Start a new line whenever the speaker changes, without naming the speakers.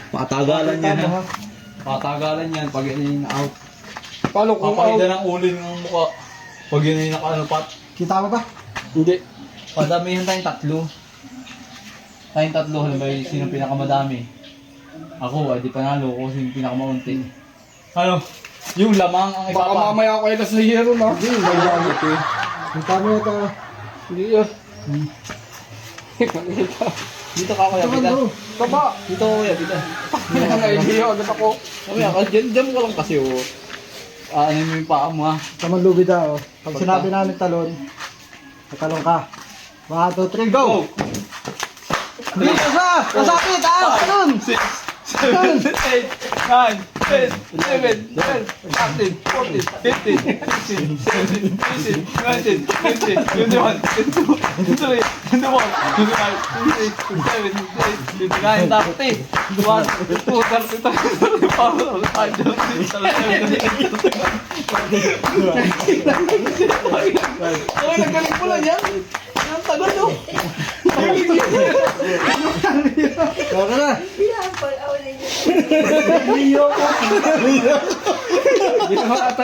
Patagalan yan ha.
Tama, ha?
Patagalan yan pag yun yung out.
Paano kung
Papakita
out?
ng ulin ng mukha. Pag yun yung naka-anupat.
Kita mo ba? Hindi.
Padamihan tayong tatlo. Tayong tatlo, halimbawa sino pinakamadami. Ako, di panalo ko sino pinakamaunti. Ano? Yung lamang ang
Baka
ipapa.
mamaya ako kaya sa hero na.
Hindi, may gamit eh. Kita mo ito.
Hindi ah. Malita.
Dito ka kuya, pita.
Taba.
Dito ka kuya, pita.
Naihiyo agad ako.
Kuya, dyan ka lang kasi oh. Ano mo yung paa mo ha.
Taman lubi daw. Pag sinabi namin talon, tatalon ka. 1, 2, 3, go! Dito sa! Kasapit! Ah! Talon!
6, 7, 8, 9, 10, 11, 12, 13, 14, 15, 16, 17, 18, 19, 20, 21, 22, 23, 24, 25, 26, 27, 28, 29, 30, 31, 32, 33, 34, 35, 36, 37, 38, 39, 40. Ay, nagaling mo lang yan. Ang tagal no.
Go ka na!
Pinapal, awalin niyo.
Liyo ko!
Hindi ka makata.